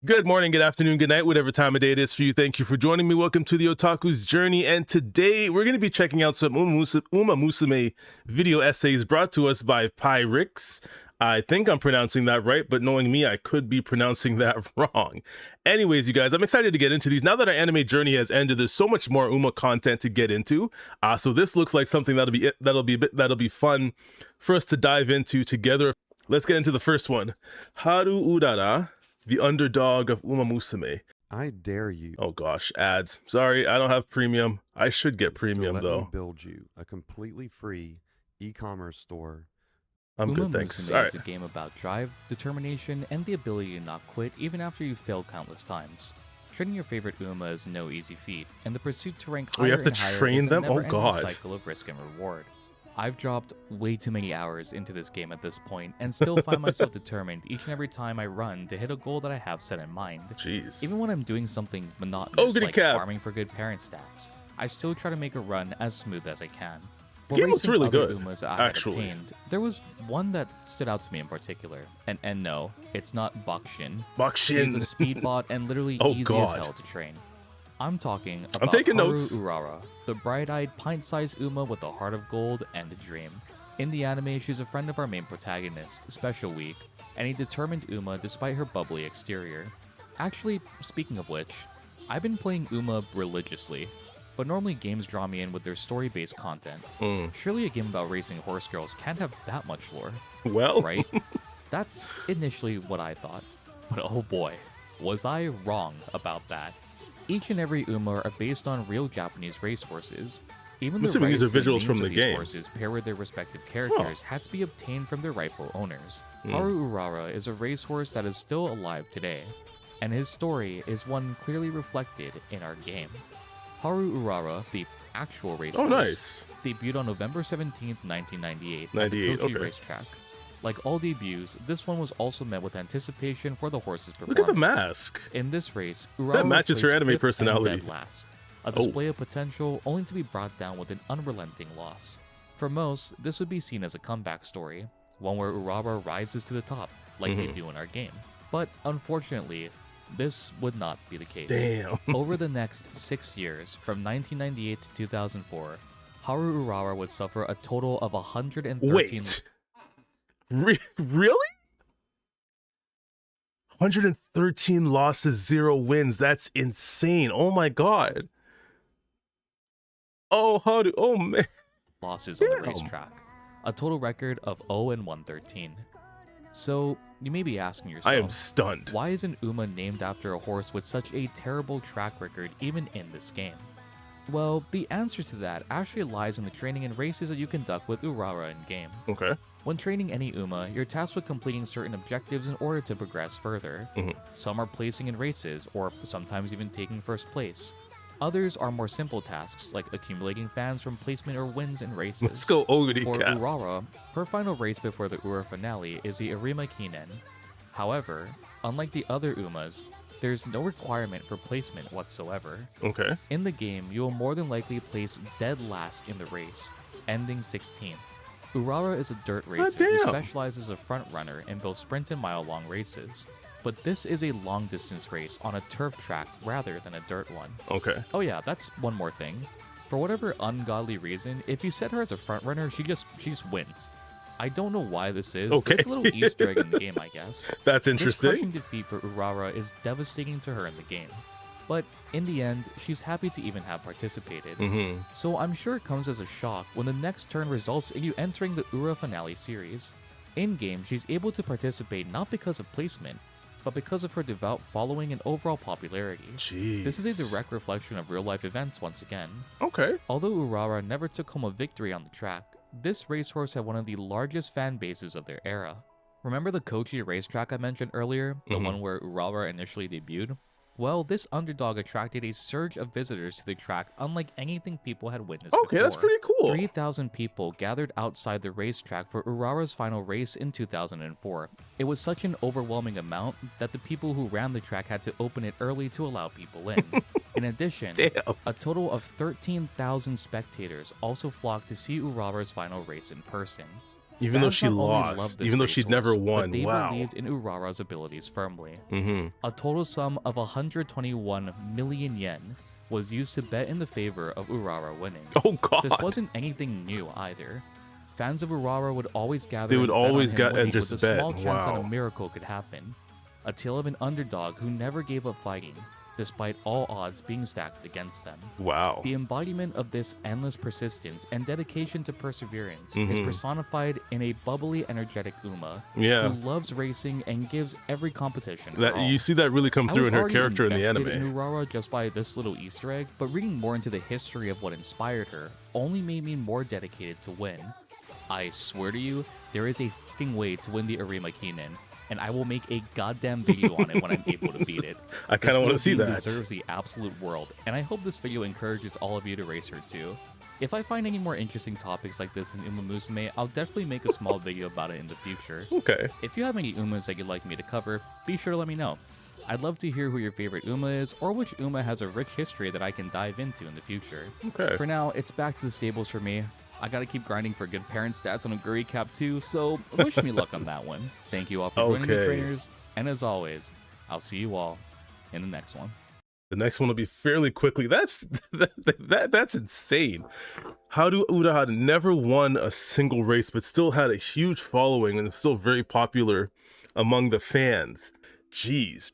Good morning, good afternoon, good night, whatever time of day it is for you. Thank you for joining me. Welcome to the Otaku's Journey. And today we're going to be checking out some Uma Musume video essays brought to us by Pyrix. I think I'm pronouncing that right, but knowing me, I could be pronouncing that wrong. Anyways, you guys, I'm excited to get into these. Now that our anime journey has ended, there's so much more Uma content to get into. So this looks like something that'll be fun for us to dive into together. Let's get into the first one. Haru Urara, The Underdog of Umamusume. I dare you. Oh gosh, ads. Sorry, I don't have premium. I should get premium let though. me build you a completely free e-commerce store. I'm good, Uma thanks. Musume All is right. a game about drive, determination, and the ability to not quit even after you've failed countless times. Training your favorite Uma is no easy feat, and the pursuit to rank higher We have to and higher train is them? a Oh, never-ending God. cycle of risk and reward. I've dropped way too many hours into this game at this point, and still find myself determined each and every time I run to hit a goal that I have set in mind. Jeez. Even when I'm doing something monotonous, Oh, goody like cap. farming for good parent stats, I still try to make a run as smooth as I can. The game looks racing really other good, Umas I had actually. obtained, there was one that stood out to me in particular. And no, it's not Bakshin. She's a Bakshin. speed bot and literally Oh, easy God. as hell to train. I'm talking about I'm taking Haru notes. Urara, the bright-eyed, pint-sized Uma with a heart of gold and a dream. In the anime, she's a friend of our main protagonist, Special Week, and a determined Uma despite her bubbly exterior. Actually, speaking of which, I've been playing Uma religiously, but normally games draw me in with their story-based content. Surely a game about racing horse girls can't have that much lore, Well, right? That's initially what I thought, but oh boy, was I wrong about that. Each and every Uma are based on real Japanese racehorses. Even I'm the assuming these rights are to the visuals names from of the these game. horses paired with their respective characters had to be obtained from their rightful owners. Haru Urara is a racehorse that is still alive today, and his story is one clearly reflected in our game. Haru Urara, the actual racehorse, nice. debuted on November 17th, 1998 at the 98, Kochi okay. racetrack. Like all debuts, this one was also met with anticipation for the horse's performance. Look at the mask. In this race, Urara matches her placed anime fifth and personality. dead last, a display of potential only to be brought down with an unrelenting loss. For most, this would be seen as a comeback story, one where Urara rises to the top, like they do in our game. But unfortunately, this would not be the case. Damn. Over the next 6 years, from 1998 to 2004, Haru Urara would suffer a total of 113 Wait. Really? 113 losses, 0 wins. That's insane. Oh my god. Oh man. losses on the Damn. racetrack, a total record of 0-113. So, you may be asking yourself, I am stunned. why isn't Uma named after a horse with such a terrible track record even in this game? Well, the answer to that actually lies in the training and races that you conduct with Urara in-game. Okay. When training any Uma, you're tasked with completing certain objectives in order to progress further. Some are placing in races, or sometimes even taking first place. Others are more simple tasks, like accumulating fans from placement or wins in races. Let's go Ogre For Cap. Urara, her final race before the Ura finale is the Arima Kinen. However, unlike the other Umas, there's no requirement for placement whatsoever. Okay. In the game, you will more than likely place dead last in the race, ending 16th. Urara is a dirt racer who damn. specializes as a front runner in both sprint and mile-long races. But this is a long-distance race on a turf track rather than a dirt one. Okay. Oh yeah, that's one more thing. For whatever ungodly reason, if you set her as a front runner, she just wins. I don't know why this is, Okay. but it's a little Easter egg in the game, I guess. That's This interesting. crushing defeat for Urara is devastating to her in the game. But in the end, she's happy to even have participated. So I'm sure it comes as a shock when the next turn results in you entering the Ura finale series. In-game, she's able to participate not because of placement, but because of her devout following and overall popularity. Jeez. This is a direct reflection of real-life events once again. Okay. Although Urara never took home a victory on the track, this racehorse had one of the largest fan bases of their era. Remember the Kochi racetrack I mentioned earlier? The one where Urara initially debuted? Well, this underdog attracted a surge of visitors to the track unlike anything people had witnessed Okay, that's before. pretty cool. 3,000 people gathered outside the racetrack for Urara's final race in 2004. It was such an overwhelming amount that the people who ran the track had to open it early to allow people in. In addition, Damn. a total of 13,000 spectators also flocked to see Urara's final race in person. Even though Fans she not only loved lost, this even though she'd never racehorse, won. but they Wow. believed in Urara's abilities firmly. Mm-hmm. A total sum of 121 million yen was used to bet in the favor of Urara winning. Oh God. This wasn't anything new either. Fans of Urara would always gather They would and bet on always him and winning just with a bet. small chance that a Wow. miracle could happen. A tale of an underdog who never gave up fighting, despite all odds being stacked against them. Wow. The embodiment of this endless persistence and dedication to perseverance is Mhm. personified in a bubbly, energetic Uma Yeah. who loves racing and gives every competition her That all. you see that really come I through was in her already character in the invested anime. in Urara just by this little Easter egg, but reading more into the history of what inspired her only made me more dedicated to win. I swear to you, there is a fucking way to win the Arima Kinen, and I will make a goddamn video on it when I'm able to beat it. I kind of want to see This that. deserves the absolute world, and I hope this video encourages all of you to race her too. If I find any more interesting topics like this in Uma Musume, I'll definitely make a small video about it in the future. Okay. If you have any Umas that you'd like me to cover, be sure to let me know. I'd love to hear who your favorite Uma is, or which Uma has a rich history that I can dive into in the future. Okay. For now, it's back to the stables for me. I gotta keep grinding for good parent stats on a Guri Cap too, so wish me luck on that one. Thank you all for joining me, Okay. trainers, and as always, I'll see you all in the next one. The next one will be fairly quickly. That's insane. How do Urara never won a single race, but still had a huge following and is still very popular among the fans? Jeez.